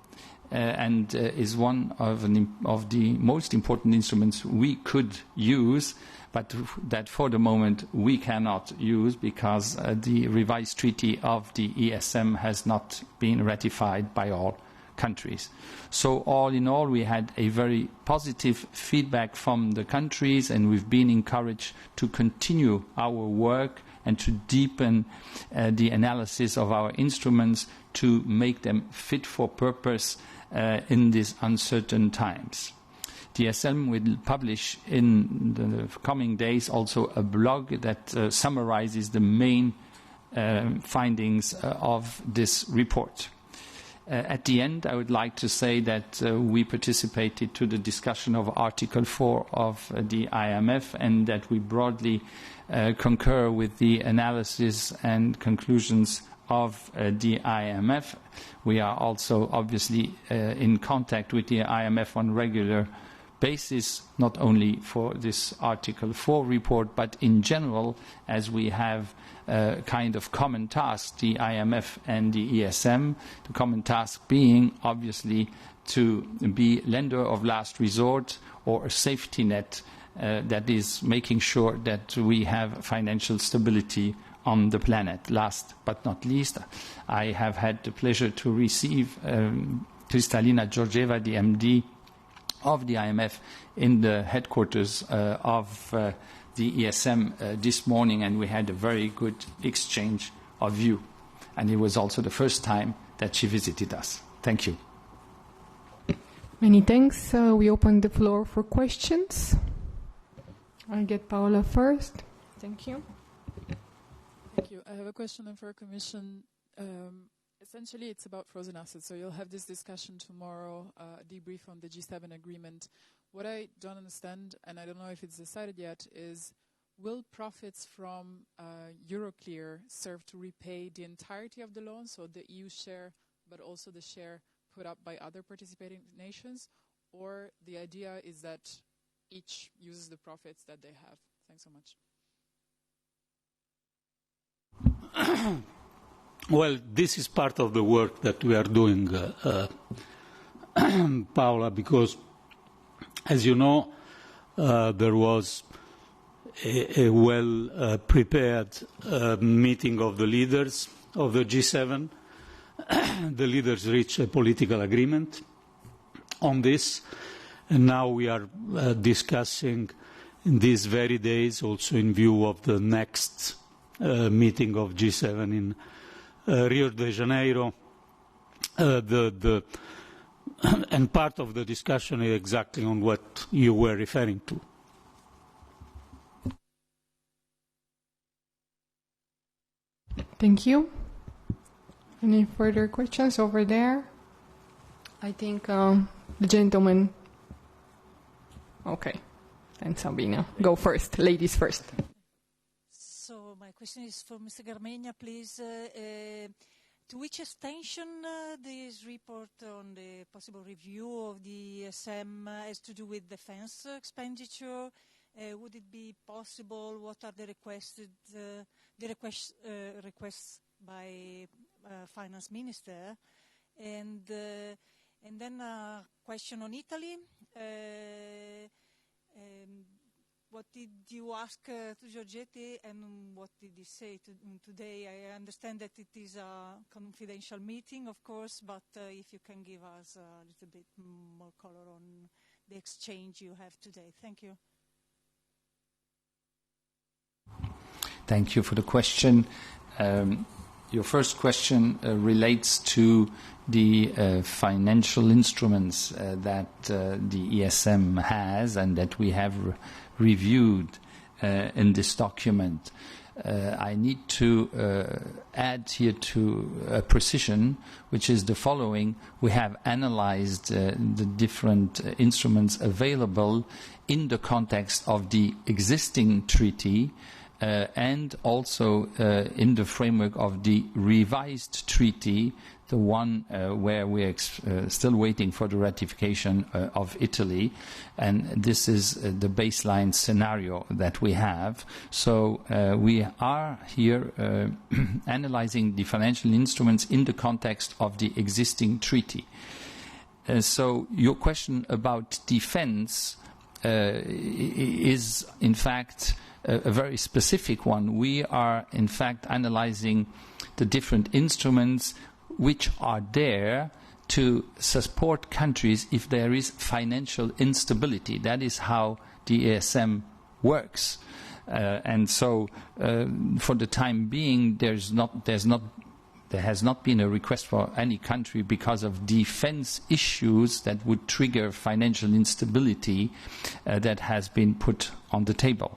and is one of the most important instruments we could use, but that for the moment we cannot use because the revised treaty of the ESM has not been ratified by all countries. So all in all, we had a very positive feedback from the countries, and we've been encouraged to continue our work and to deepen the analysis of our instruments to make them fit for purpose in these uncertain times. The ESM will publish in the coming days also a blog that summarizes the main findings of this report. At the end, I would like to say that we participated to the discussion of Article 4 of the IMF, and that we broadly concur with the analysis and conclusions of the IMF. We are also obviously in contact with the IMF on regular basis, not only for this Article 4 report, but in general, as we have kind of common task, the IMF and the ESM, the common task being obviously to be lender of last resort or a safety net that is making sure that we have financial stability on the planet. Last but not least, I have had the pleasure to receive Kristalina Georgieva, the MD of the IMF, in the headquarters of the ESM this morning, and we had a very good exchange of view. And it was also the first time that she visited us. Thank you. Many thanks. We open the floor for questions. I'll get Paola first. Thank you. Thank you. I have a question for Commission. Essentially, it's about frozen assets. So you'll have this discussion tomorrow, debrief on the G7 agreement. What I don't understand, and I don't know if it's decided yet, is will profits from Euroclear serve to repay the entirety of the loan, so the EU share, but also the share put up by other participating nations? Or the idea is that each uses the profits that they have? Thanks so much. Well, this is part of the work that we are doing, Paula, because, as you know, there was a well-prepared meeting of the leaders of the G7. The leaders reached a political agreement on this, and now we are discussing in these very days, also in view of the next meeting of G7 in Rio de Janeiro, and part of the discussion is exactly on what you were referring to. Thank you. Any further questions over there? I think the gentleman. Okay, and Sabina, go first. Ladies first. So my question is for Mr. Garmendia, please. To which extension this report on the possible review of the ESM has to do with defense expenditure? Would it be possible? What are the requests by finance minister? And then a question on Italy. What did you ask to Giorgetti, and what did he say today? I understand that it is a confidential meeting, of course, but if you can give us a little bit more color on the exchange you have today. Thank you. Thank you for the question. Your first question relates to the financial instruments that the ESM has and that we have reviewed in this document. I need to add here to a precision, which is the following. We have analyzed the different instruments available in the context of the existing treaty and also in the framework of the revised treaty, the one where we're still waiting for the ratification of Italy. And this is the baseline scenario that we have. So we are here analyzing the financial instruments in the context of the existing treaty. So your question about defense is, in fact, a very specific one. We are, in fact, analyzing the different instruments which are there to support countries if there is financial instability. That is how the ESM works. And so, for the time being, there has not been a request for any country because of defense issues that would trigger financial instability that has been put on the table.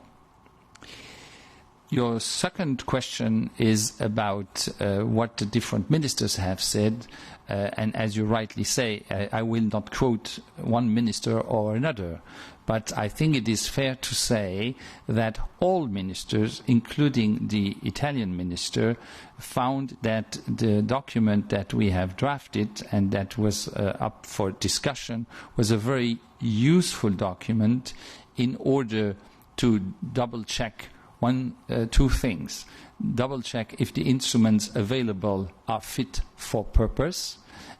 Your second question is about what the different ministers have said, and as you rightly say, I will not quote one minister or another, but I think it is fair to say that all ministers, including the Italian minister, found that the document that we have drafted and that was up for discussion was a very useful document in order to double-check two things. Double-check if the instruments available are fit for purpose,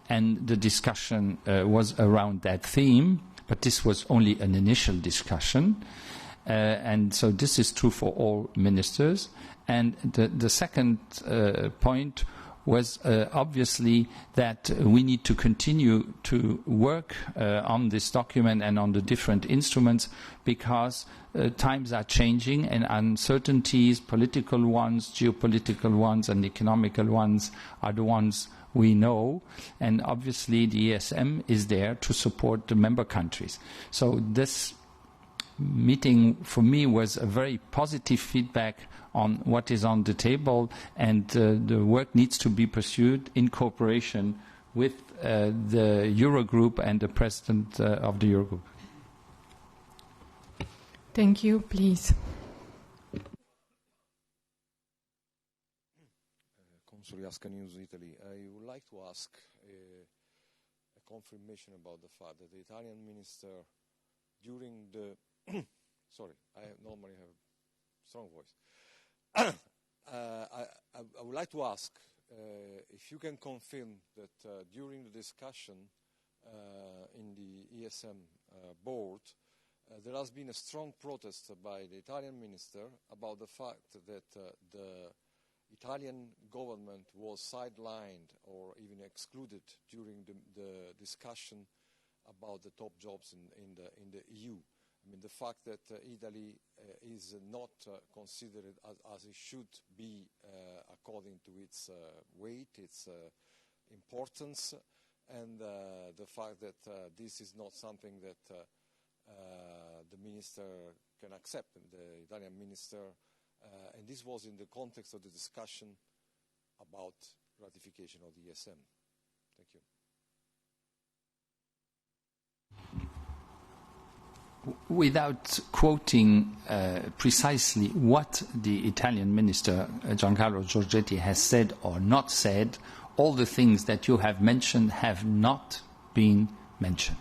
and the discussion was around that theme, but this was only an initial discussion, and so this is true for all ministers. And the second point was obviously that we need to continue to work on this document and on the different instruments, because times are changing and uncertainties, political ones, geopolitical ones and economical ones, are the ones we know, and obviously the ESM is there to support the member countries. So this meeting for me was a very positive feedback on what is on the table, and the work needs to be pursued in cooperation with the Eurogroup and the President of the Eurogroup. Thank you. Please. Consul News Italy. I would like to ask a confirmation about the fact that the Italian minister, during the sorry, I normally have a strong voice. I would like to ask if you can confirm that during the discussion in the ESM board, there has been a strong protest by the Italian minister about the fact that the Italian government was sidelined or even excluded during the discussion about the top jobs in the EU. I mean, the fact that Italy is not considered as it should be according to its weight, its importance, and the fact that this is not something that the minister can accept, the Italian minister, and this was in the context of the discussion about ratification of the ESM. Thank you. Without quoting precisely what the Italian minister, Giancarlo Giorgetti, has said or not said, all the things that you have mentioned have not been mentioned.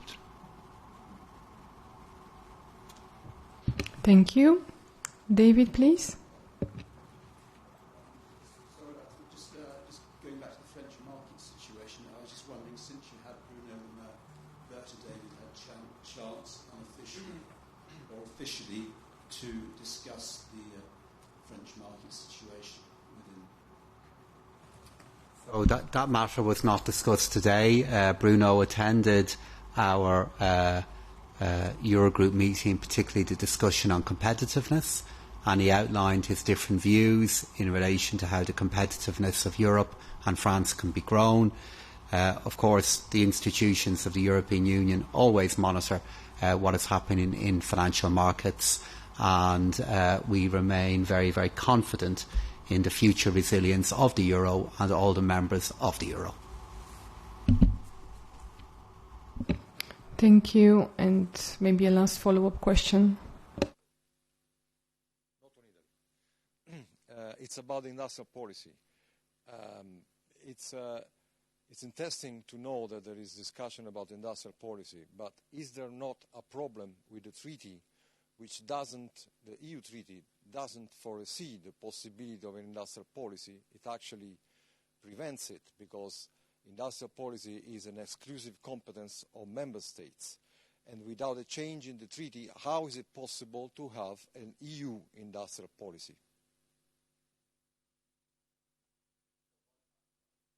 Thank you. David, please. Just going back to the French market situation, I was just wondering, since you had Bruno there today, you had chance unofficially or officially to discuss the French market situation within. So that matter was not discussed today. Bruno attended our Eurogroup meeting, particularly the discussion on competitiveness, and he outlined his different views in relation to how the competitiveness of Europe and France can be grown. Of course, the institutions of the European Union always monitor what is happening in financial markets, and we remain very, very confident in the future resilience of the euro and all the members of the euro. Thank you. And maybe a last follow-up question. It's about industrial policy. It's interesting to know that there is discussion about industrial policy, but is there not a problem with the treaty which doesn't, the EU treaty doesn't foresee the possibility of an industrial policy? It actually prevents it, because industrial policy is an exclusive competence of member states. And without a change in the treaty, how is it possible to have an EU industrial policy?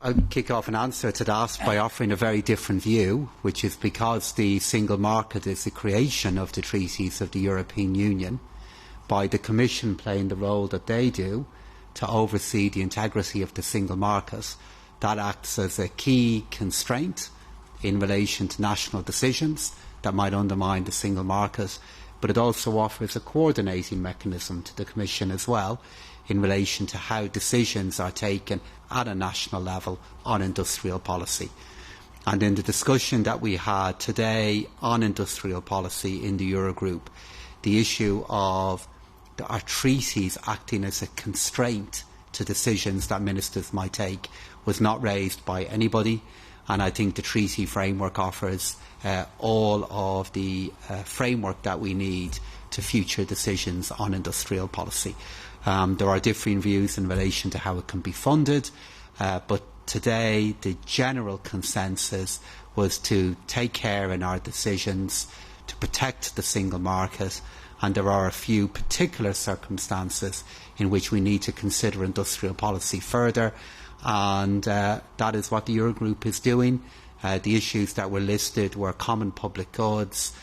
I'll kick off an answer to that by offering a very different view, which is because the single market is the creation of the treaties of the European Union, by the Commission playing the role that they do to oversee the integrity of the single market, that acts as a key constraint in relation to national decisions that might undermine the single market, but it also offers a coordinating mechanism to the Commission as well in relation to how decisions are taken at a national level on industrial policy. And in the discussion that we had today on industrial policy in the Eurogroup, the issue of our treaties acting as a constraint to decisions that ministers might take was not raised by anybody, and I think the treaty framework offers all of the framework that we need to future decisions on industrial policy. There are differing views in relation to how it can be funded, but today the general consensus was to take care in our decisions to protect the single market, and there are a few particular circumstances in which we need to consider industrial policy further, and that is what the Eurogroup is doing. The issues that were listed were common public goods,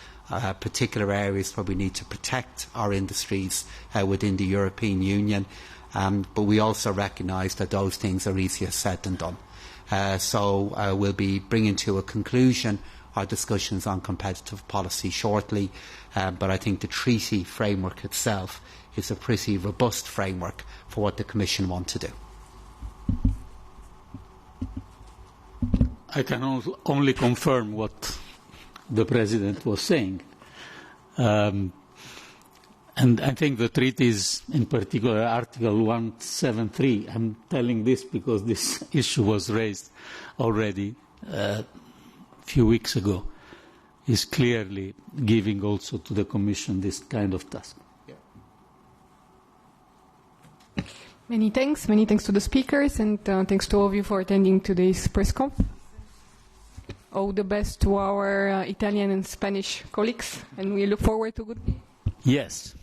particular areas where we need to protect our industries within the European Union, but we also recognise that those things are easier said than done. So we'll be bringing to a conclusion our discussions on competitive policy shortly, but I think the treaty framework itself is a pretty robust framework for what the Commission want to do. I can only confirm what the President was saying. And I think the treaties, in particular Article 173, I'm telling this because this issue was raised already a few weeks ago, is clearly giving also to the Commission this kind of task. Many thanks to the speakers, and thanks to all of you for attending today's press conference. All the best to our Italian and Spanish colleagues, and we look forward to good. Yes.